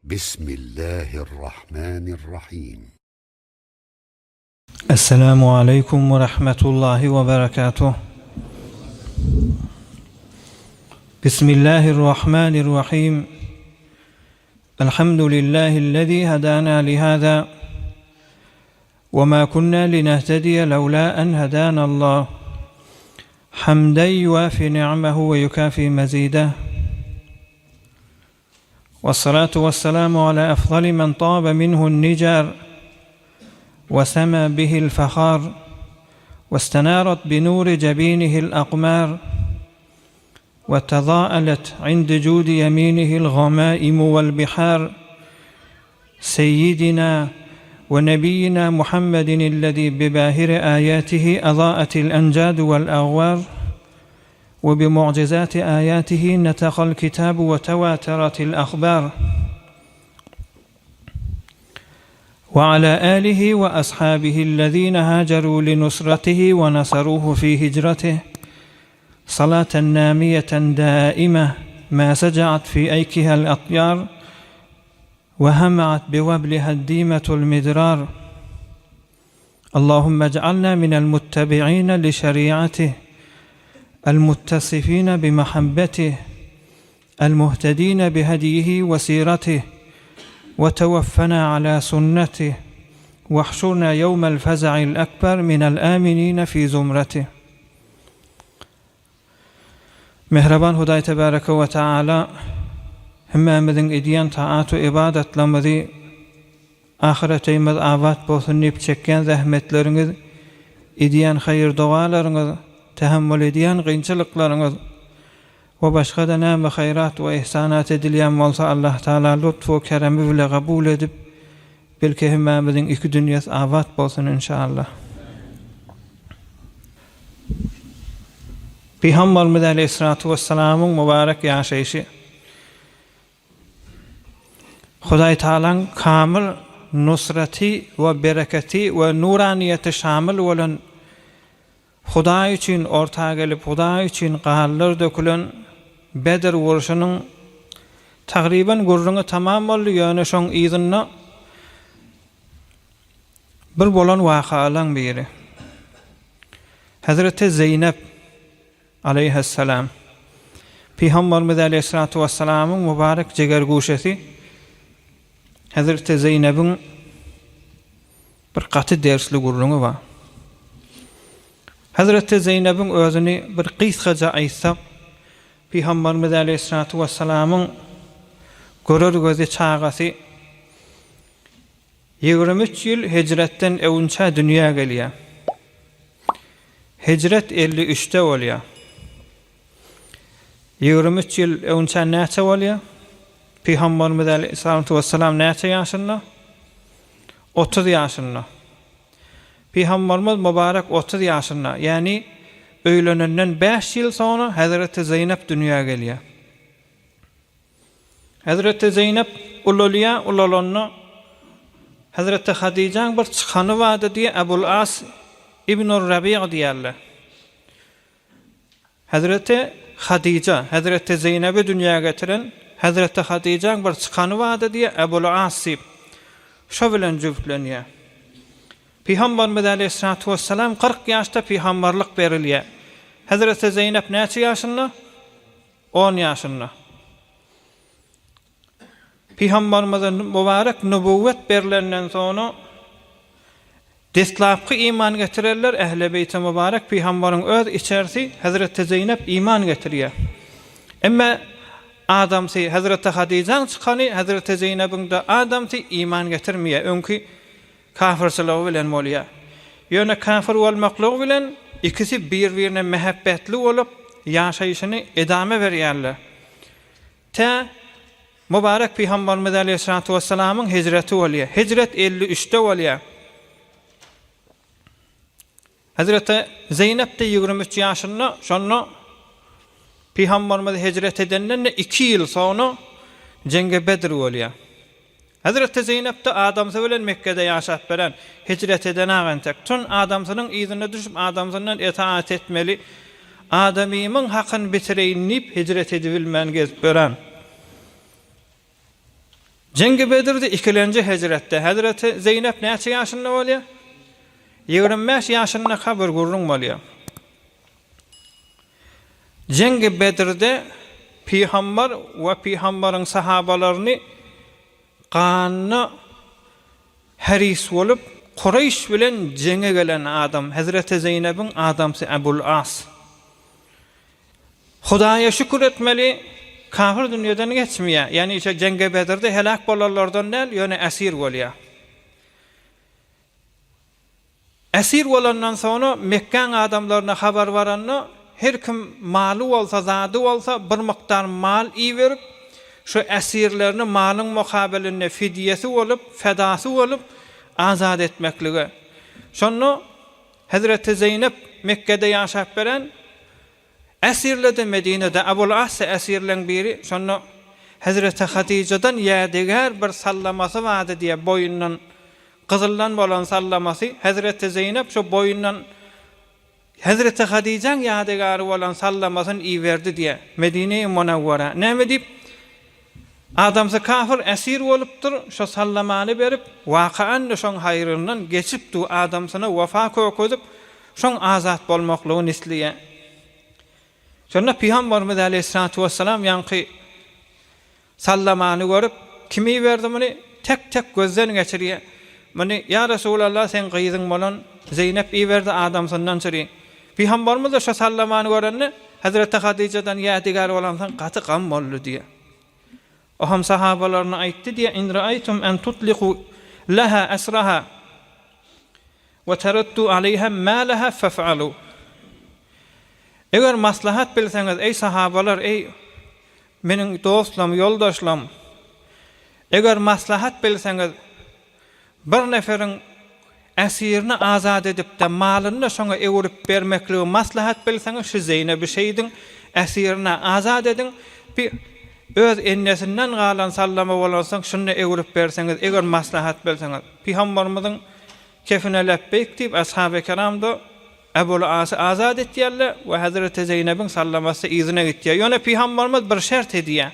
بسم الله الرحمن الرحيم. السلام عليكم ورحمة الله وبركاته. بسم الله الرحمن الرحيم. الحمد لله الذي هدانا لهذا وما كنا لنهتدي لولا أن هدانا الله، حمدا يوافي نعمه ويكافي مزيده، والصلاة والسلام على أفضل من طاب منه النجار وسمى به الفخار، واستنارت بنور جبينه الأقمار، وتضاءلت عند جود يمينه الغمائم والبحار، سيدنا ونبينا محمد الذي بباهر آياته أضاءت الأنجاد والأغوار، وبمعجزات آياته نطق الكتاب وتواترت الأخبار، وعلى آله وأصحابه الذين هاجروا لنصرته ونصروه في هجرته صلاة نامية دائمة ما سجعت في أيكها الأطيار وهمعت بوبلها الديمة المدرار. اللهم اجعلنا من المتبعين لشريعته، المتصفين بمحبته، المهتدين بهديه وسيرته، وتوفنا على سنته، واحشرنا يوم الفزع الأكبر من الآمنين في زمرته. مهربان هداي تبارك وتعالى همامدن إديان طاعات وإبادت لمذي آخرتي مذ آفات بوثني بچكين زحمتلرنغ إديان خير دوالرنغ تحمل إديان قينچلقلرنغ وباشقا da näme hayrat we ihsanat edilýän bolsa Allah Taala lütfu we keremi bilen kabul edip belki hemmamyzyň iki dünýäsi awat bolsun inşallah. Peygamberimiz Aleyhissalatu vesselam'ın mübarek ýaşaýşy Hudaý Taalaň kamil nusraty we bereketi we nuraniyeti şamil bolan Hudaý üçin ortağa gelip Hudaý üçin gahallar dökülen Bedir wuruşynyň tagriban gurruňy tamam boldy, ýöne şoň ýygyny bir bolan wakaalaň biri. Hazreti Zeynep aleyhisselam Peygamberimiz Aleyhissalatu vesselam'ın mübarek jeger guşesi Hazreti Zeynep'in bir gaty dersli gurruňy bar. Hazreti Zeynep'in özüni bir qysgaja aýsap, Peygamberimiz Aleyhissalatu vesselam'ın görür gözi çagasy 23 ýyl hicretten öwünçe dünýä gelýär. Hicret 53'te bolýar. 23 ýyl öwünçe näçe bolýar? Peygamberimiz Aleyhissalatu vesselam näçe ýaşynda? 30 ýaşynda. Peygamberimiz mübarek 30 ýaşynda, ýani öýlenenden 5 ýyl sonra Hazreti Zeynep dünýäge gelýär. Hazreti Zeynep ulalanyny Hazreti Hadijaň bir çykany wady diýe Abul As ibn Rabi' diýerler. Hazreti Hadija, Hazreti Zeynep'i dünýäge getiren Hazreti Hadijaň bir çykany wady diýe Abul As şo bilen jüplenýär. Peygamberimiz Aleyhissalatu vesselam 40 ýaşda peygamberlik berilýär. Hazreti Zeynep näçe ýaşynda? 10 ýaşynda. Peygamberimiziň mübarek nübüwwet berilenden soňra destlapky iman getirerler. Ähli beýti mübarek peýgamberiň öz içerisi Hazreti Zeynep iman getirýär. Emma adamsy Hazreti Hadijaň çykany Hazreti Zeynep'iň de adamsy iman getirmeýär. Öňkü kafirçilik bilen bolýar. Ýöne kafir bolmaklyk bilen ikisi bir-birine mehabbetli bolup ýaşaýyşyny edame berýärler. Mübarek Peygamberimiz Aleyhissalatu vesselam'ın hicreti bolýar. Hicret 53'te bolýar. Hazreti Zeynep de 23 ýaşynda, şonda Peygamberimiz hicret edenden 2 ýyl sonra jenge Bedir bolýar. Hazreti Zeynep de adamsy bilen Mekke'de ýaşap beren, hicret eden agantek. Tun adamsynyň ýygyna düşüp adamsynyň itaat etmeli, adamyň hakyny bitireýinip hicret edibilmän gezip beren. Cengi Bedir'de ikilenci hecrette. Hazreti Zeynep neçe yaşında oluyor? 25 yaşında kabir gurrun oluyor. Cengi Bedir'de Peygamber ve Peygamber'in sahabalarını kanına haris olup Kureyş bilen cenge gelen adam Hazreti Zeynep'in adamsı Ebul As. Hudaya şükür etmeli, kafir dünyadan geçmiyor. Yani işte Cenge Bedir'de helak bolarlardan değil, yani esir oluyor. Esir olandan sonra Mekkan adamlarına haber varanına her kim malı olsa, zadı olsa bir miktar mal iyi verip şu esirlerini malın mukabiline fidyesi olup, fedası olup azad etmekliği. Sonra Hazreti Zeynep Mekke'de yaşap veren esirledi Medine'de Ebul As esirlen biri. Sonra Hazreti Hatice'den yadigar bir sallaması vardı diye boyundan kızıldan olan sallaması. Hazreti Zeynep şu boyundan Hazreti Hatice'nin yadigarı olan sallamasını iyi verdi diye Medine-i Munavvara. Ne deyip adamsı kafir esir olupdur, şu sallamanı verip vakaen şon hayrından geçipdi adamsına vefa koyup şon azat bolmaklığı nisliye. Sonra Peygamberimiz Aleyhissalatu vesselam yankı sallamanı görüp kimi verdi bunu tek tek gözden geçiriyor. Bunu ya Resulallah sen kıyızın bolan Zeynep iyi verdi adamsından çırıyor. Peygamberimiz de şu sallamanı görenle Hazreti Hatice'den yadigar olansan katı kan bollu diye. O ham sahabalarına aytti diye in ra'aytum en tutliqu laha asraha ve taraddu aleyha ma laha faf'alu. Eğer maslahat bilseniz ey sahabalar, ey menin dostlarım, yoldaşlarım, eğer maslahat bilseniz bir neferin esirini azad edip de malını şoňa ewirip bermekliği maslahat bilseniz şu Zeynep'i şeydin esirini azad edin, bir öz ennesinden galan sallama bolansan şunu ewirip berseniz, eğer maslahat bilseniz. Peygamberimizin kefine lebbeyk deyip ashab-ı kiram da Ebul As'ı azad etdiler ve Hazreti Zeynep'in sallaması izine gitti. Yani Peygamberimiz bir şart ediyor.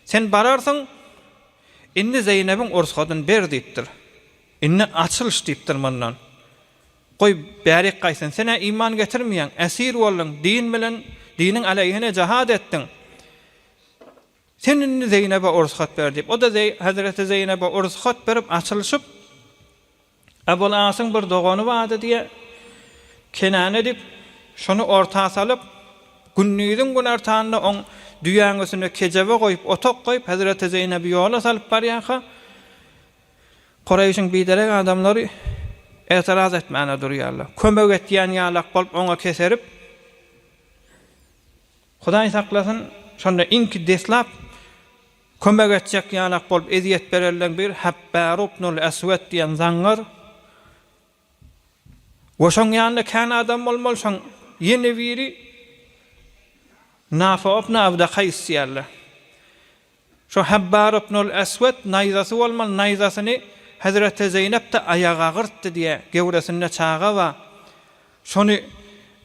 Sen bararsın, inni Zeynep'in orsqadın ber deyipdir. İnni açılış deyipdir bundan. Koy bärik qaysın, sene iman getirmeyen, esir oldun, din bilen, dinin aleyhine cihad ettin. Sen inni Zeynep'e orsqat ber deyip. O da Hazreti Zeynep'e orsqat berip açılışıp Ebul As'ın bir doğanı vardı diye Kenan edip şonu ortağa salıp günnüydün gün ertanına on düyanısını keceve koyup otok koyup Hazreti Zeynep'i yola salıp bariyaka Kureyş'in biderek adamları etiraz etmeyene duruyorlar. Kömek etdiyen yalak bolup ona keserip Hudaý saklasın şonda inki deslap kömek etjek yalak bolup eziyet bererlen bir Habbar ibnul Aswad diyen zaňgar ve şoň ýanynda kan adam bolmaly şoň ýene biri Nafi ibn Abd Qays diýerler. Şu Habbar ibnul Aswad naýzasy bolmaly, naýzasyny Hazreti Zeynep de ayağa gyrtdy diye gewresinde çağa wa şonu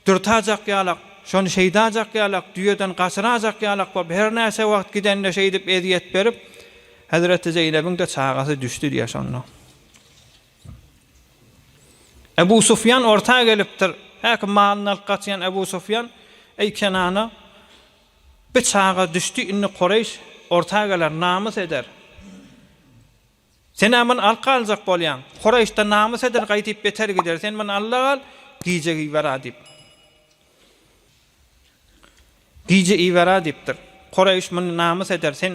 dürtajak ýalak, şonu şeýdajak ýalak, düýeden gaçyrajak ýalak bolup her näse wagt gidende şey edip eziyet berip Hazreti Zeynep'in de çağası düştü diye şonu. Ebu Sufyan ortağa gelipdir. Hakim malını alıp kaçayan Ebu Sufyan ey Kenan'a bir çağa düştü inni Kureyş ortağa geler namus eder. Sen aman alqa alacak bolyan. Kureyş'te namus eder qaytip beter gider. Sen man Allah al giyce ivara dip. Giyce ivara dipdir. Kureyş man namus eder. Sen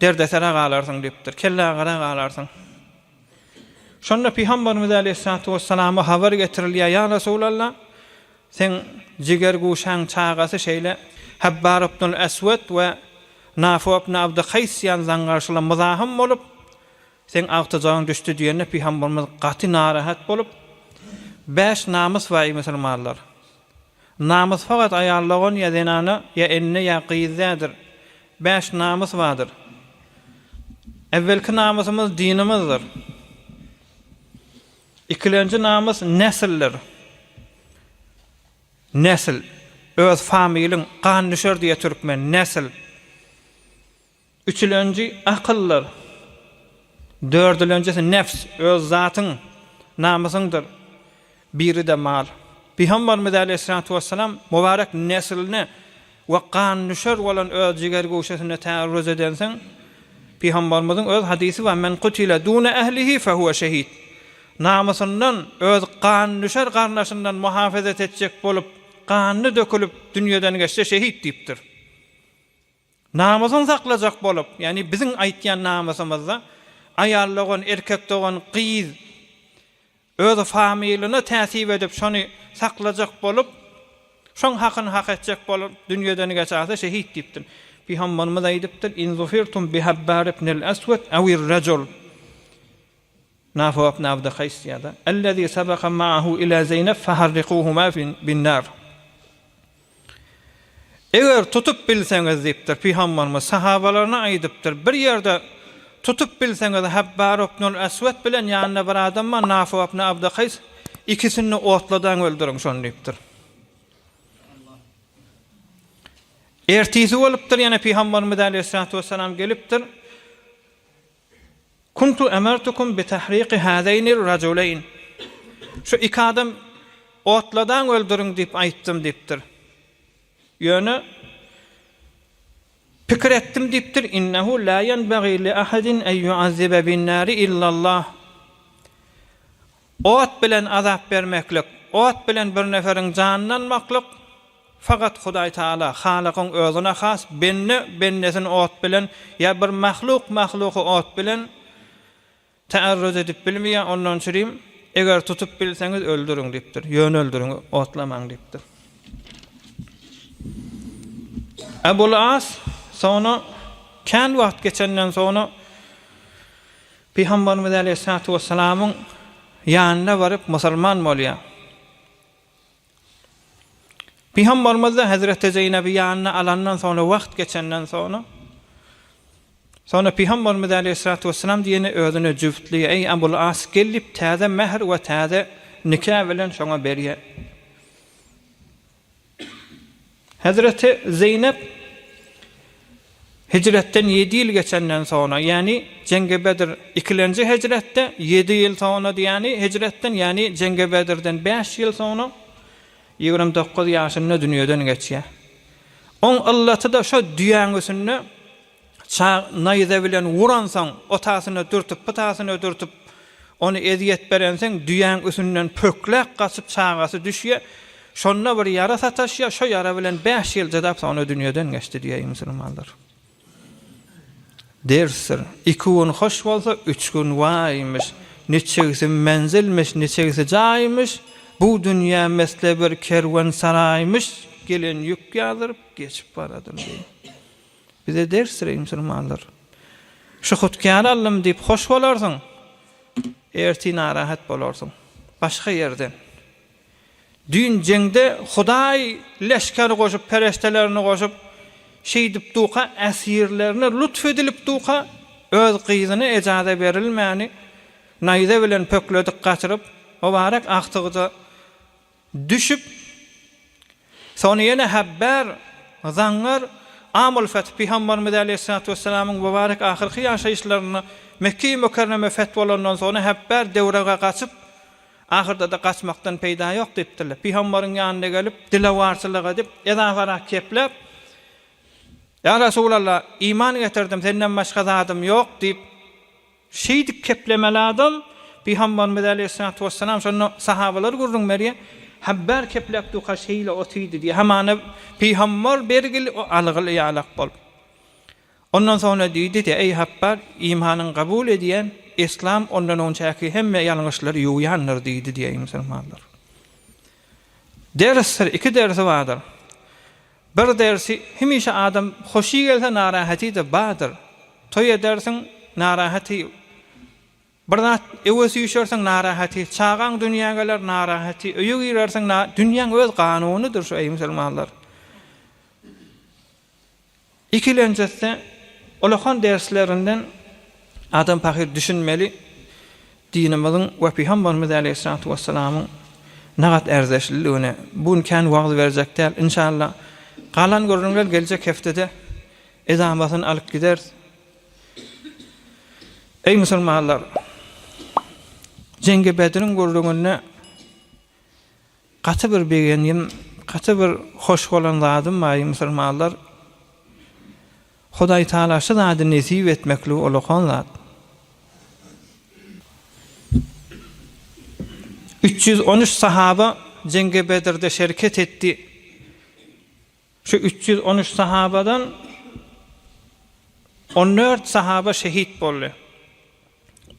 derdesere qalarsın dipdir. Kella qara qalarsın. Şonda Peygamberimiz Aleyhissalatu vesselam'a haber getirilýär. Ya Resulallah, sen jiger guşan çağası şeyle Habbar ibnul Aswad ve Nafi ibn Abd Qays ýan zaňgarşyla muzahim bolup sen awtajaň düşdi diýende Peygamberimiz gaty narahat bolup 5 namus we musulmanlar. Namus fakat aýallagan ýa zenana ýa enne ýa qyýzadyr. 5 namus wadyr. Evvelki namusumuz dinimizdir. İkilenci namus nesildir. Nesil öz familiň kan düşer diye türkmen nesil. Üçüncü akıllar. Dördüncüsü nefs, öz zatın, namusındır. Biri de mal. Peygamberimiz Aleyhissalatu vesselam mübarek nesline ve qannüşer olan öz jiger goşasına taarruz edensen, Peygamberimizin öz hadisi var: "Men qutila duna ehlihi fehuve şehid." Namusundan, öz qannüşer qarnaşından muhafazat etjek bolup, qanny dökülüp dünýeden geçse şehit diýipdir. Namusun saklajak bolup, yani bizim aýtýan namusumyzda ayallygyň, erkekligiň, gyz öz familiny täsip edip şonu saklajak bolup, şoň hakyny hak etjek bolup dünýeden geçse şehit diýipdir. Peygamberimiz aýdypdyr: "In zufirtum bi Habbar ibn al-Aswad aw ir-rajul Nafu ibn Abd Qays ýa-da allazi sabaqa ma'ahu ila Zeynep faharriquhuma bin-nar." Eger tutup bilseňiz diýipdir Peygamberimiz sahabalaryna aýdypdyr, bir ýerde tutup bilseňiz Habbar ibn al-Aswad bilen ýanyna bir adam var, Nafu ibn Abd Qays, ikisini otladan öldürüň şonu diýipdir. Ertisi bolupdyr, ýene Peygamberimiz Aleyhissalatu vesselam gelipdir: "Kuntu amartukum bi tahriqi hadaynir rajulayn." Şu iki adam otladan öldürüň diýip aýtdym diýipdir. Ýöne pikir etdim diýipdir: "Innehu la yanbaghi li ahadin en yu'azziba bin-nari illa Allah." Ot bilen azap bermeklik, ot bilen bir neferiň janyny almaklyk fakat Hudaý Taala Halykyň özüne has, bennesini ot bilen ya bir mahluky ot bilen taarruz edip bilmeýär, ondan çyryym, eger tutup bilseňiz öldürüň diýipdir. Ýöne öldürüň, otlamaň diýipdir. Ebul As sonra kän wagt geçenden sonra Peygamberimiz Aleyhissalatu vesselamyň ýanyna baryp musulman bolýar. Peygamberimiz Hazreti Zeynep'i ýanyna alandan sonra wagt geçenden sonra Peygamberimiz Aleyhissalatu vesselam diýeni özüne jüftli: "Ey Ebul As, gelip täze mehr we täze nikah bilen şoňa berýär." Hazreti Zeynep hicretten 7 yıl geçenden sonra, yani Cenge Bedir 2-nji hicrette 7 yıl sonra, yani hicretten, yani Cenge Bedir'den 5 yıl sonra 29 ýaşynda dünýeden geçýär. On Allahy da şo düýäňüsini naýza bilen wuransaň, otasyny dürtüp, pytasyny dürtüp, onu eziýet berenseň, düýäň üstünden pöklek gaçyp çağasy düşýär. Şonna bir yara sataşýar, şo yara bilen 5 ýyl jadap sonra dünýeden geçdi diýýär musulmanlar. Dersir, 2 gün hoş bolsa 3 gün waýymış, neçegisi menzilmiş, neçegisi jaýymış, bu dünýä mesle bir kerwan saraymış, gelen ýük ýazyryp geçip baradyr diýär. Bize dersir musulmanlar. Şu hutkary alym diýip hoş bolarsyň, erti narahat bolarsyň. Başga ýerden dün jengde Hudaý leşker goşup, perestelerini goşup, şeýdip duqa, esirlerine lütfedilip duqa, öz gyzyny ejaza berilmäni naýza bilen pökledik gaçyryp, o barak aktygyda düşüp, sonra ýene Habbar, Zangar, Amul Feth, Peygamberimiz Aleyhissalatu vesselamyň mübarek ahirki ýaşaýyşlaryny Mekke-i Mükerreme feth bolandan sonra Habbar dewrege gaçyp, ahirde de gaçmakdan peýda ýok diýipdirler. Peýgamberiň ýanyna gelip, dilawarçylyk edip, edawarak keplep, "Ya Resulallah, iman getirdim, senden başga zatym ýok" diýip şeýdik keplemeli adam, Peygamberimiz Aleyhissalatu vesselam şonu sahabalar gurrun merýe, Habbar keplep duqa şeýle otydy diýip, hemana Peygamber bergil o algyly ýalak bolup. Ondan sonra diýdi de: "Ey Habbar, imanyň kabul edýän İslam ondan önçäki hemme ýalňyşlary ýuýandyr" diýdi diýär musulmanlar. Dersler 2 dersi vardır. Bir dersi hemişe adam hoşy gelse narahaty de bardyr. Toy edersiň narahaty, birnat ewesi ýüşersiň narahaty, çağan dünýä geler narahaty, öýe girersiň dünýäň öz kanunydyr şu ey musulmanlar. İkilenjesi olahan derslerinden adam pahir düşünmeli, dinimiziň we Peygamberimiz Aleyhissalatu vesselamyň nagat erzeşliliğine. Bugün kän wagt berjekler inşallah. Galan görünler gelecek heftede ezamasını alıp gider. Ey musulmanlar, Cengi Bedir'in gurruguna katı bir beğenim, katı bir hoş olan zadım var musulmanlar. Hudaý Taala şu zady nesip etmekli olakan zat. 313 sahaba Cengi Bedir'de şerket etti. Şu 313 sahabadan 14 sahaba şehit boldy.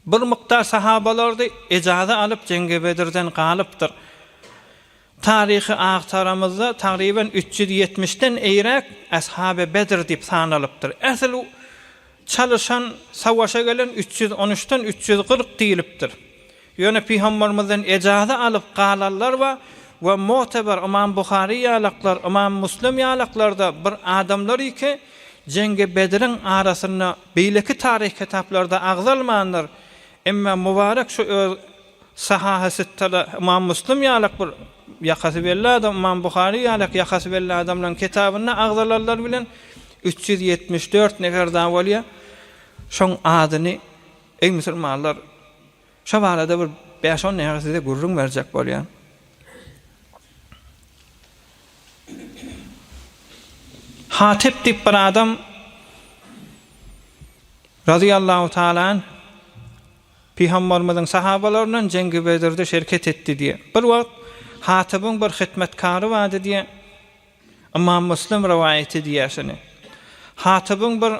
Bir miktar sahabalar da ecaza alıp Cengi Bedir'den galypdyr. Tarihi aktaramızda takriben 370'den eýrek Ashab-ı Bedir dip sanalypdyr. Asıl çalışan savaşa gelen 313'ten 340 diýilipdir. Ýöne Peygamberimizden ecaza alıp galanlar we muteber Imam Buhari ýalaklar, Imam Müslim ýalaklarda bir adamlar iki Cengi Bedir'in arasyna beýleki tarih kitaplarda agzalmandyr. Emma mübarek şu sahahasıttala Imam Müslim ýalak bir yakası belli adam, Imam Buhari ýalak yakası belli adamlaryň kitabyna agzalarlar bilen 374 nefer dawalya şoň adyny ey musulmanlar şu barada bir 5-10 nefer size gurrun berjek bolýar. Hatip dip bir adam radıyallahu ta'ala Peygamberimizin sahabalarından Cengi Bedir'de şerket etti diye. Bir wagt Hatibin bir hizmetkary vardı diye Imam Müslim rivayet ediýärsini. Hatibin bir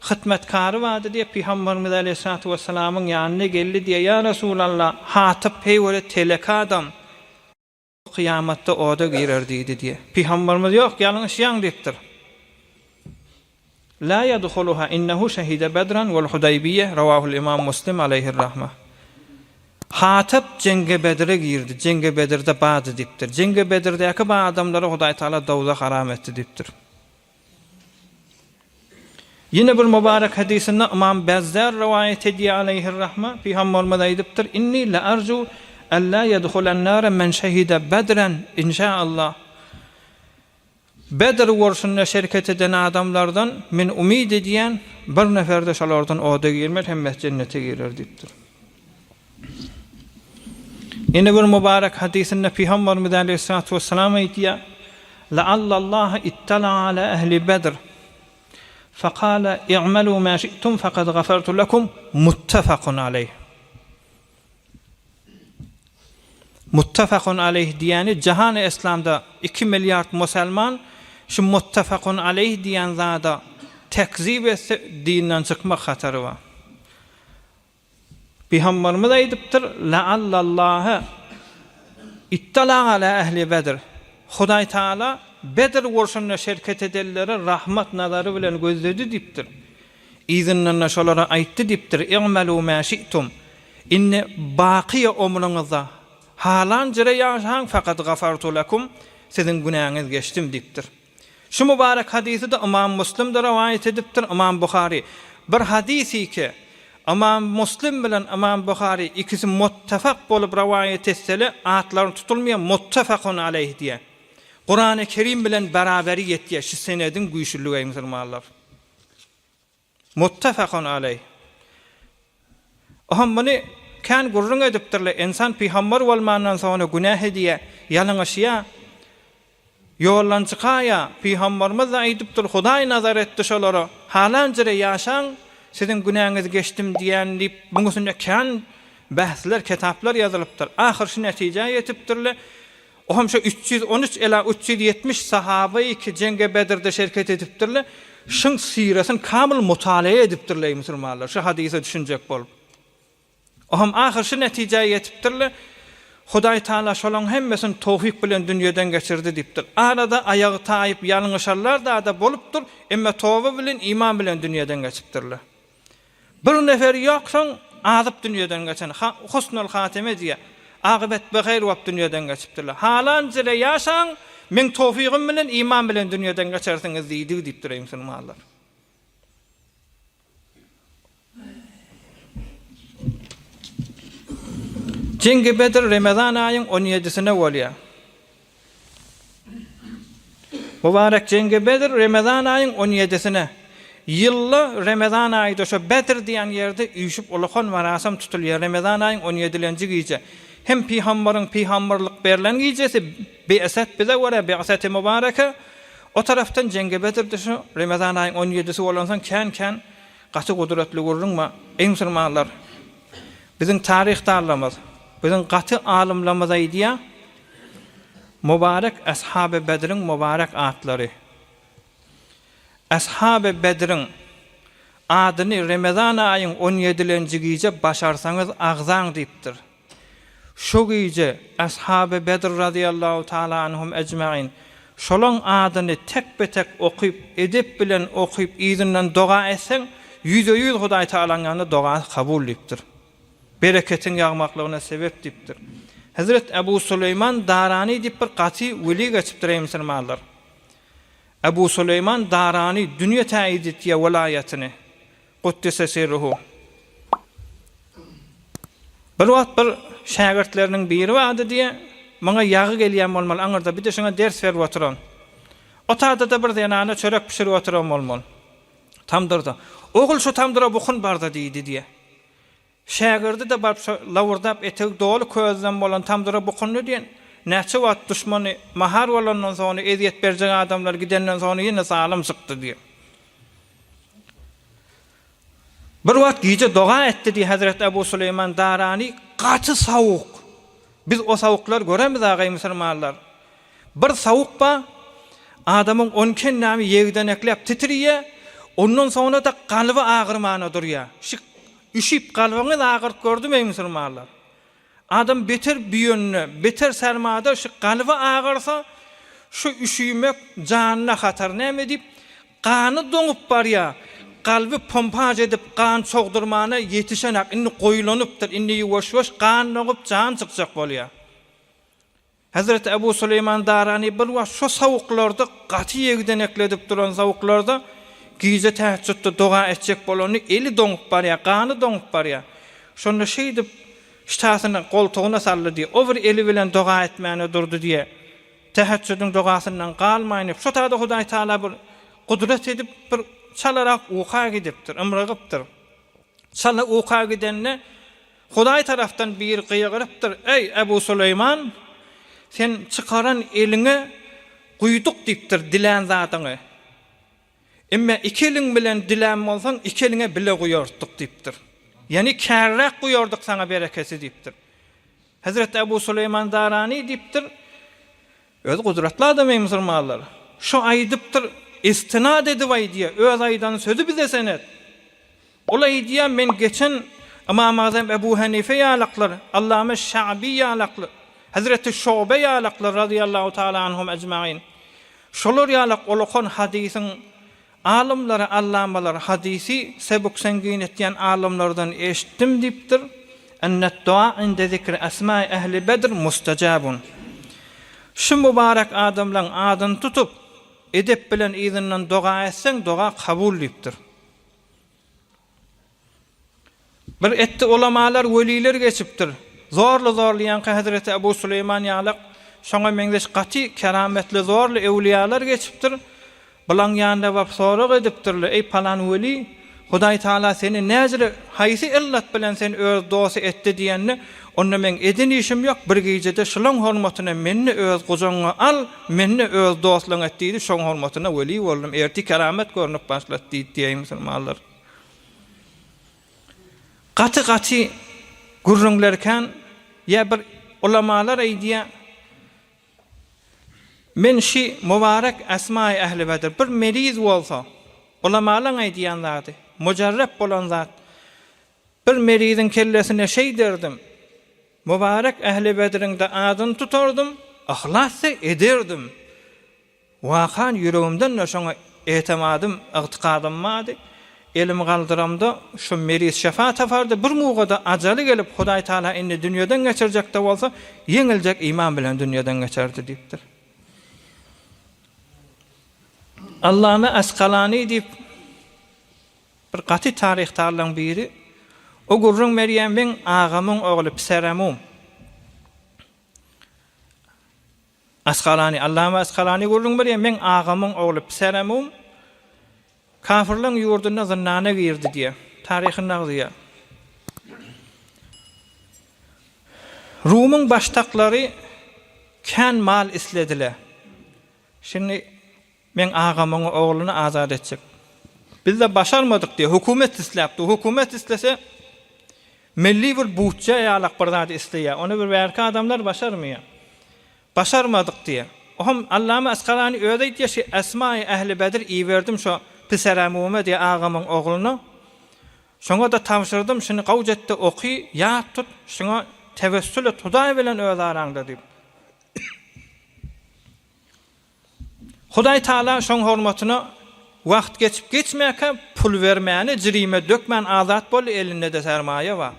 hizmetkary vardı diye Peygamberimiz Aleyhissalatu vesselam'ın ýanyna geldi diye ya Resulallah Hatib peýwere teleka adam kıyamatda oda girer diýdi diye. Peygamberimiz yok ýalňyş ýaň diýipdir. La yadkhuluha innehu şehide Bedran wal Hudaybiyye ravahul İmam Müslim aleyhirrahme. Hatib Cengi Bedir'e girdi. Cengi Bedir'de bady diýipdir. Cengi Bedir'däki ba adamlara Hudaý Taala dowza haram etdi diýipdir. Yine bir mübarek hadisinde İmam Bezzar rivayet ediyor aleyhirrahme. Peygamberimiz aýdypdyr: "İnni la arju en la yedhulen nar men şehide Bedran inşaallah." Bedir warşuna şerket eden adamlardan men umid ediyen bir neferde şalardan oda girmer hem cennete girer diýipdir. Yine bir mübarek hadisinde Peygamberimiz Aleyhissalatu vesselam aýtýar: "La'alla Allah ittala ala ehli Bedr faqala i'malu ma shi'tum faqad ghafartu lakum." Muttafaqun aleyh. Muttafaqun aleyh diýeni jahan-ı İslamda 2 milyar musulman şu muttafaqun aleyh diýen zada tekzip etse dinden çykmak hatary bar. Peygamberimiz aýdypdyr: "La'alla Allah ittala ala ehli Bedr." Hudaý Taala Bedir warşuna şerket edenlere rahmat nazary bilen gözledi diýipdir. İzinden şolara aýtdy diýipdir: "İ'malu ma shi'tum." Inne baqiye ömrüňizde halan jere ýaşaň faqat gafartu lakum. Sizin günäňiz geçdim diýipdir. Şu mübarek hadisi de İmam Müslim de rivayet edipdir, İmam Buhari. Bir hadisi ki İmam Müslim bilen İmam Buhari ikisi muttafaq bolup rivayet etsele atlaryny tutulmayan muttafaqun aleyh diye. Kur'an-ı Kerim bilen beraberiyet diye şu senedin güýçlügi musulmanlar. Muttafaqun aleyh. Aham bunu kan gurrun edipdirler. İnsan peygamber bolmandan sonra günah diye ýalňyşya ýollan çykaya Peygamberimiz aýdypdyr, Hudaý nazar etdi şolara. Halan jere ýaşaň, sizin günäňiz geçdim diýen diýip buňusunda kan bahsler, kitaplar ýazylypdyr. Ahir şu netije ýetipdirler. Oham şu 313 ila 370 sahabaý ki Cengi Bedir'de şerket edipdirler. Şoň sirasyny kamil mutalaýa edipdirler musulmanlar. Şu hadise düşünjek bolup. Oham ahir şu netije ýetipdirler. Hudaý Taala şolaň hemmesini tawfik bilen dünýeden geçirdi diýipdir. Arada ayagy taýyp ýalňyşarlar da bolupdyr, emma tawba bilen iman bilen dünýeden geçipdirler. Bir nefer ýoksaň azyp dünýeden geçen husnul hatime diýe agybat behyr wagt dünýeden geçipdirler. Halan jere ýaşaň men tawfigim bilen iman bilen dünýeden geçersiňiz diýipdir musulmanlar. Cengi Bedir Ramazan ayın 17'sine bolýar. Mübarek Cengi Bedir Ramazan ayın 17'sine. Yılla Ramazan ayında şu Bedir diýen ýerde üýşüp ulakhan marasam tutulýar. Ramazan aýynyň 17-nji gece. Hem peygamberlik berilen gecesi Bi'sat bize wara Bi'sat-ı Mübareke. O taraftan Jenge Bedir'de şu Ramazan aýynyň 17-si bolansan kän gaty gudratly görürüňmi? Ey musulmanlar, biziň taryh darlamaz, biziň gaty alymlarymyz aýdýar. Mübarek Ashab-ı Bedir'in mübarek atlary. Ashab-ı Bedir'in adyny Ramazan aýynyň 17-nji gece başarsaňyz agzaň diýipdir. Şu gece Ashab-ı Bedir radiyallahu taala anhum ecmaîn şolaň adyny tek okuyup, edep bilen okuyup, izinden doga etseň, %100 Hudaý Taala'nın ýanyna doga kabul diýipdir. Bereketin ýagmaklygyna sebep diýipdir. Hazret Ebu Süleyman Darani diýip bir gaty weli geçipdir ey musulmanlar. Ebu Süleyman Darani dünýe taýid etýär welaýatyny. Quddise sirruhu. Bir wagt bir şagirdlerining biri wady diýe, maňa ýagy gelýän bolmaly, aňyrda bir de şoňa ders berip oturan. O taýda da bir ýanana çörek pişirip oturan bolmaly. Tamdyrda. Ogul şu tamdyra bukun barda diýdi diýe. Şagirdi de barp lavurdap etek dolu közden bolan tamdyra bukunly diýen. Näçe wagt düşmany mahar bolandan soňra eziýet berjek adamlar gidenden soňra ýene salym çykdy diýe. Bir wagt gije doga etdi diýe Hazret Ebu Süleyman Darani gaty sawuk. Biz o sawuklar göremiz agay musulmanlar. Bir sawuk ba adamyň onken näme ýegden eklep titriýe, ondan soňra da galby agyrmana durýar. Üşip galbyňyz agyrt gördüm ey musulmanlar. Adam beter büýünni, beter sermada şu galby agyrsa, şu üşüýmek janyna hatar näme diýip gany doňup barýar. Galby pompaj edip kan çogdurmana yetişenek inni goýulanypdyr, inni ýuwaş-ýuwaş kan doňup jan çykjak bolýar. Hazret Ebu Süleyman Darani bir wagt şu sawuklarda gaty ýegden ekledip duran sawuklarda gize tähjütde doga etjek bolany eli doňup barýar, gany doňup barýar. Şonda şeýdip ştasyny goltugyna saldy diýe, o bir eli bilen doga etmäne durdy diýe. Tähjüdüň dogasyndan galmaýyp, şu taýda Hudaý Taala bir kudret edip bir çalarak uqa gidipdir, ymrygypdyr. Çala uqa gidenne Hudaý tarafdan bir gyýgyrypdyr. Ey Ebu Süleyman, sen çıkaran eline guýduk diýipdir dilen zatyňy. Emme iki elin bilen dilen bolsaň, iki eline bile guýardyk diýipdir. Yani kärrak guýardyk sana berekesi diýipdir. Hazret Ebu Süleyman Darani diýipdir. Öz gudratly adam ey musulmanlar. Şu aýdypdyr, istinad edip aýdýar, öz aýdan sözü bize senet. Ola aýdýar, men geçen Imam Azam Ebu Hanife ýalaklar, Allame Şa'bi ýalaklar, Hazreti Şu'be ýalaklar radiyallahu taala anhum ecmaîn. Şolar ýalak olakhan hadisiň alimlary, allamalar hadisi sebuk sengin etýän alimlerden eşitdim diýipdir. Enne dua inde zikri esma ehli Bedr mustajabun. Şu mübarek adamlaryň adyny tutup edep bilen izinden doga etseň, doga kabul diýipdir. Bir etdi ulamalar, weliler geçipdir. Zorly ýanky Hazreti Ebu Süleyman ýalak, şoňa meňdeş gaty kerametli zorly ewliýalar geçipdir. Bulan ýanynda bap sorak edipdirler, ey palan weli, Hudaý Taala seni näzire haýsy illat bilen sen öz dosy etdi diýenni, onda men edin işim ýok, bir gecede şolaň hormatyna meni öz gojaňa al, meni öz dostlaň etdi, şoň hormatyna weli boldum, erti keramet görnüp başlatdy diýip musulmanlar. Gaty gurrunlarken ya bir ulamalar aýdýar, men şi mübarek esma-i ehli Bedr bir meriz bolsa, ulamalar aýdýan zady, mujarrab bolan zat, bir merizin kellesine şey derdim, mübarek ehli Bedr'in de adyny tutardym, ihlasy ederdim. Wakan yüreğimden şoňa etemadym, ygtykadym mady. Elim galdyramda şu meriz şefaat tafardy, bir mugada ajaly gelip Hudaý Taala inni dünýeden geçirjek de bolsa, ýeňiljek iman bilen dünýeden geçerdi diýipdir. Allame Asqalani diýip bir gaty taryhtarlaryň biri, o gurrun Meryem'in agamyň ogly Pseramum. Asqalani, Allame Asqalani gurrun Meryem'in agamyň ogly Pseramum kafirlerin yurduna zannana girdi diye. Tarihin nağdiya. Rumun baştakları kän mal islediler. Şimdi men ağamın oğlunu azad edecek. Biz de başarmadık diye hukumet islaptı. Hukumet istese milli bir buğçe ayalak bardadi isteye. Onu bir verka adamlar başarmıyor. Başarmadık diye. Ohum Allame Asqalani ödeydi diye şey Esma-i Ehli Bedir iyi verdim şu Piseremume diye ağamın oğlunu. Şoňa da tavşyrdım, şunu gawjetde oky, ya tut, şoňa tevessül et, Hudaý bilen öz araňda diýip. Hudaý Taala şoň hormatyna wagt geçip geçmäke pul bermäni, jirime dökmän azat bol, elinde de sermaýe bar.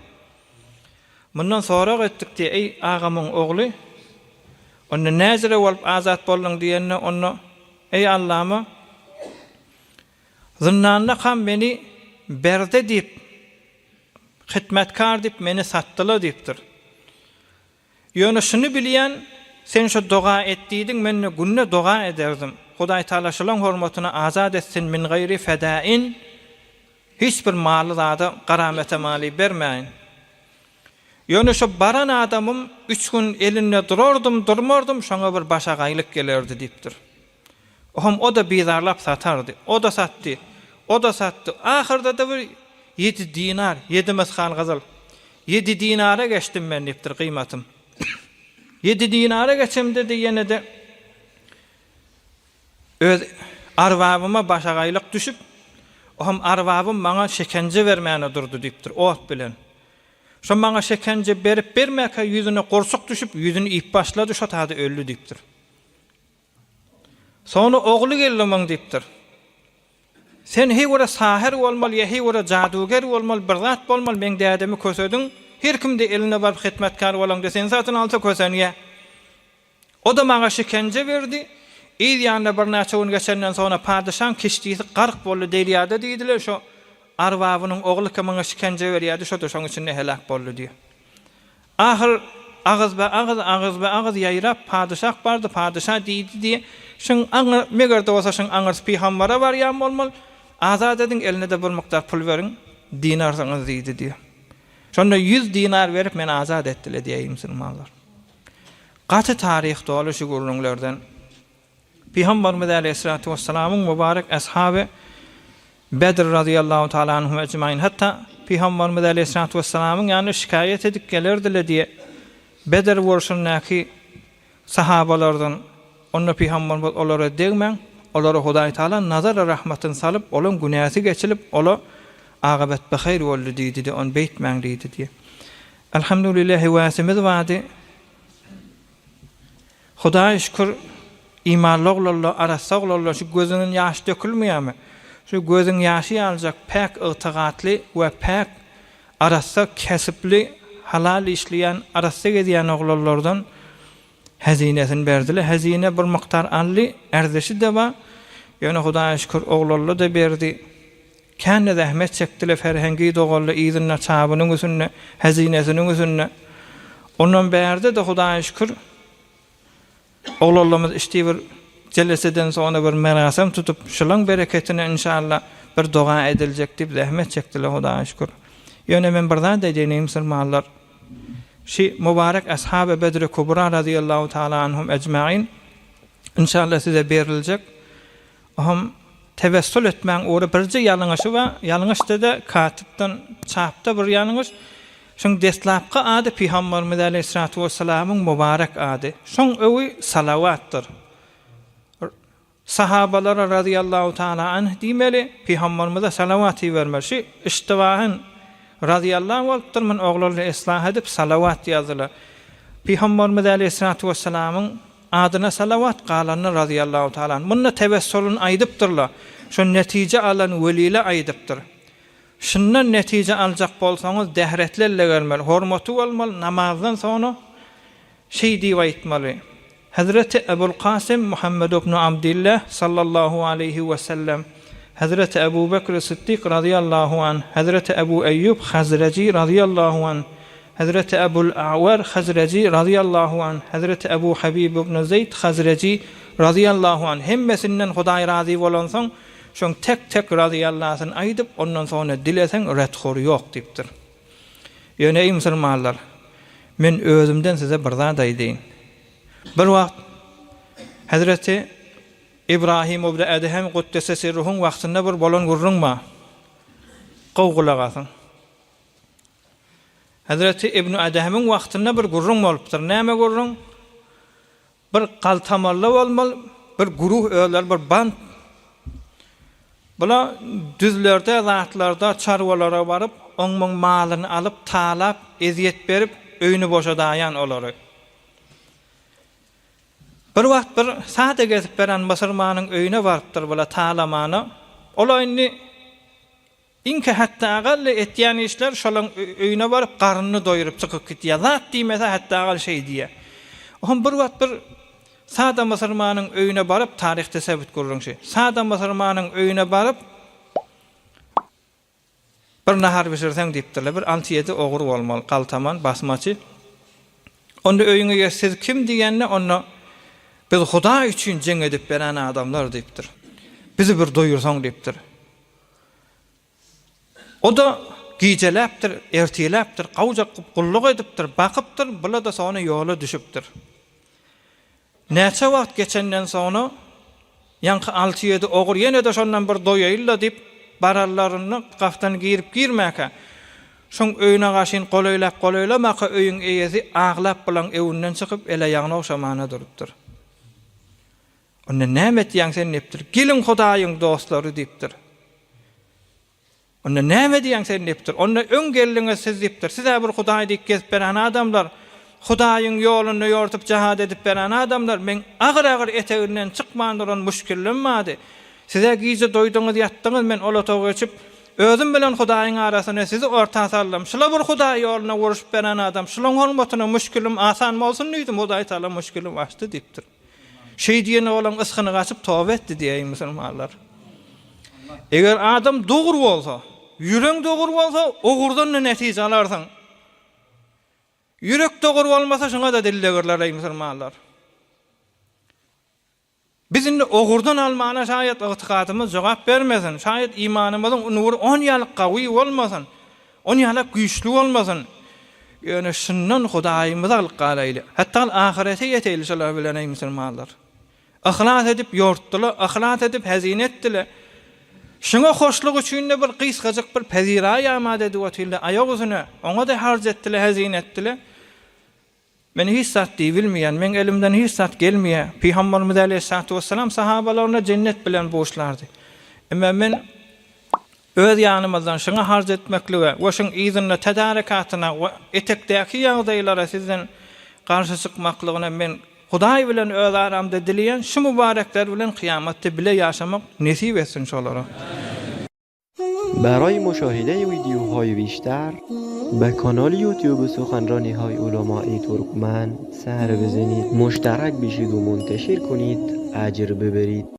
Mundan sonra etdik diye, ey ağamyň ogly, onu näzire bolup azat boldun diýenne onu, ey Allama, zınnanna ham beni berde diýip, hitmetkar diýip meni satdylar diýipdir. Ýöne şunu bilýän, sen şu doga etdiýdiň, men günne doga ederdim. Hudaý Taala şolaň hormatyna azad etsin min gayri fedain. Hiç bir maly zada garamete mali bermäyin. Ýöne şu baran adamym 3 gün elinde durmardym, şoňa bir başa gaýlyk gelerdi diýipdir. Ohum o da bizarlap satardy. O da satdy. O da sattı. Ahırda da bir 7 dinar, 7 meskan gazal. 7 dinara geçtim ben diýipdir kıymatım. 7 dinara geçim dedi yine de öz arwabyma başa gaýlyk düşüp, ohum arwabym maňa şekence bermäne durdu diýipdir. Ot bilen. Şo maňa şekence berip bermäke ýüzüne gorsuq düşüp, ýüzüni ip başlady, şo taýda öldü diýipdir. Sonra ogly geldi maň diýipdir. Sen hewara sahir bolmaly, ya hewara jaduger bolmaly, bir zat bolmaly, men dädemi kösedin, her kimde eline barıp hitmetkar bolan desen zatyn alsa kösenýe. O da maňa şekence berdi. İz ýanynda bir näçe gün geçenden sonra padişahın kişdiýisi 40 boldy diýilýärdi diýdiler. Şo arwabynyň ogly kim maňa şekence berýärdi, şo da şoň içinde helak boldy diýip. Ahir ağız be ağız ýaýrap padişah bardy, padişah diýdi diýe. Şoň aňyr megerde bolsa şoň aňyr peýgambara barýan bolmaly. Azad edin, eline de bir miktar pul verin, dinar sanız diýdi diýe. Şonda 100 dinar verip meni azad etdiler diýe musulmanlar. Gaty tarih dolu şu gurulňlardan Peygamberimiz Aleyhissalatu vesselam'ın mübarek ashabı Bedr radıyallahu taala anhum ecmaîn, hatta Peygamberimiz Aleyhissalatu vesselam'ın ýany şikayet edip gelerdiler diye Bedr wurşundaky sahabalardan onu Peygamberimiz olara degmen, olara Hudaý Taala nazar rahmatyn salyp, olan günäsi geçilip, ola agabet bihayr boldy diýdi, on beýtmän diýdi diye. Elhamdülillahi wäsimiz wady. Hudaýa şükür, imanly oglarlar, arasy oglarlar şu gözüniň ýaşy dökülmeýärmi? Şu gözüň ýaşy aljak pek itigatly we pek arasy kesipli, halal işleýän, arasy gezýän oglarlardan hazinesini berdiler. Hazine bir miktar anly, erzişi de var. Ýöne Hudaýa şükür oglarlar da berdi. Kände zähmet çekdiler, ferhengi dogalla ýzyna çabynyň üstüne, hazinesiniň üstüne. Ondan berdi de Hudaýa şükür oglarlarymyz işte bir jeleseden sonra bir merasem tutup şolaň bereketine inşallah bir doga ediljek diýip zähmet çekdiler Hudaýa şükür. Ýöne men birden de diýenim musulmanlar, şi mübarek ashab-ı Bedr Kubra radıyallahu taala anhum ecmaîn inşallah size beriljek. Aham tevessül etmän ora birji ýalňyşy we ýalňyşda da katipden çapda bir ýalňyş. Şoň deslapky ady Peygamberimiz Aleyhissalatu vesselam'ın mübarek ady. Şoň öwi salawatdyr. Sahabalara radıyallahu taala anh diýmeli, Peygamberimize salawat bermeli. İştiwahyn radıyallahu anh'ın oğulları ıslah edip salavat yazılı. Peygamberimiz Aleyhissalatu vesselam'ın adyna salavat galanny radıyallahu taala anh. Munna tevessülün aýdypdyrlar. Şu netije alan welile aýdypdyr. Şundan netije aljak bolsaňyz dehretlerle gelmeli, hormaty bolmaly, namazdan soňra şey diýip aýtmaly. Hazreti Ebul Qasim Muhammed ibn Abdullah sallallahu aleyhi ve sellem, Hazreti Ebu Bekr Sıddık radıyallahu anh, Hazreti Ebu Eyyub Hazreci radıyallahu anh, Hazreti Ebul A'var Hazreci radıyallahu anh, Hazreti Ebu Habib ibn Zeyd Hazreci radıyallahu anh, hemmesinden Hudaý razı bolansoň, şoň tek radiyallasyn aýdyp ondan sonra dilesen redhor ýok diýipdir. Ýöne ey musulmanlar, men özümden size bir zat aýdyň. Bir wagt Hazreti İbrahim ibn Adham Kuddese sirruhun wagtynda bir bolan gurrunma. Gowgulagasyn. Hazreti İbn Adham'ın wagtynda bir gurrun bolupdyr. Näme gurrun? Bir kaltamarlı bolmaly, bir guruh öýler, bir band. Bula düzlerde, zatlarda, çarwalara baryp, oňmuň malyny alyp, talap, eziyet berip, öýünü boşadaýan olary. Bir wagt bir saate gezip beren Masyrmanyň öýüne barypdyr bula talamany. Olaýny inke hatta agalle etýän işler şolaň öýüne baryp garnyny doýurup çykyp gitýär. Zat diýmese hatta agal şey diýär. Oňa bir wagt bir Sada Masyrmanyň öýüne baryp taryhda sebit gurrunşy. Sada Masyrmanyň öýüne baryp bir nahar bişirseň diýipdirler. Bir 6-7 ogur bolmaly, kaltaman, basmaçy. Onda öýüňe siz kim diýende onu biz Huda üçin jeň edip beren adamlar diýipdir. Bizi bir doýursaň diýipdir. O da gijeläpdir, ertiläpdir, gawjak gulluk edipdir, bakypdyr, bula da sonra ýola düşüpdir. Näçe wagt geçenden sonra ýanky 6-7 ogur ýene de şondan bir doýaýla diýip bararlaryny gaftan giyirip girmäke. Şoň öýüne gaşyn golaýlap öýüň eýesi aglap bilen ewinden çykyp ele ýagna oşamana durupdyr. Onda näme diýäň sen nepdir? Gelin Hudaýyň dostlary diýipdir. Onda näme diýäň sen nepdir? Onda öň gelliňe siz diýipdir. Size bir Hudaý diýip gezip beren adamlar, Hudaýyň ýoluny ýortup jihad edip beren adamlar, men agyr eteginden çykmandyran müşkillenmadi. Size giýje doýduňyz ýatdyňyz, men olata geçip özüm bilen Hudaýyň arasyna sizi orta sallam. Şula bir Hudaý ýoluna uruşup beren adam, şulaň hormatyna müşkilim asan bolsun diýdim, Hudaý taala müşkilim açdy diýipdir. Şey diýene olan yskyny gaçyp tawba etdi diýýär musulmanlar. Eger adam dogry bolsa, ýürek dogry bolsa, ogurdan netije alarsyň. Ýürek dogry bolmasa şoňa da dillegirler ey musulmanlar. Biz indi ogurdan almana şayet ygtykadymyz jogap bermesin, şayet imanymyzyň nury 10 ýalyk gawy bolmasyn, 10 ýalyk güýçlü bolmasyn. Ýöne şundan Hudaýymyzy alyp galaýly. Hatda ahirete ýeteýli şolar bilen ey musulmanlar. Ahlat edip ýortdylar, ahlat edip hazine etdiler. Şoňa hoşluk üçin bir gysgaçyk bir pezira ýamady edip otyldy aýak uzyna. Oňa da harj etdiler, hazine etdiler. Men hiç sat bilmeýän, men elimden hiç sat gelmeýär. Peygamberimiz aleyhissalatu vesselam sahabalaryna cennet bilen boşlardy. Emma men öz ýanymyzdan şoňa harj etmekligi we şoň izinle tedarikatyna we etekdäki ýagdaýlara sizden garşy çykmaklygyna men Hudaý bilen öz aramda dileýän şu mübarekler bilen kıyamatda bile ýaşamak nesip etsin şolara. برای مشاهده ویدیوهای بیشتر به کانال یوتیوب سخنرانی های علمای ترکمن سر بزنید، مشترک بشید و منتشر کنید، اجر ببرید.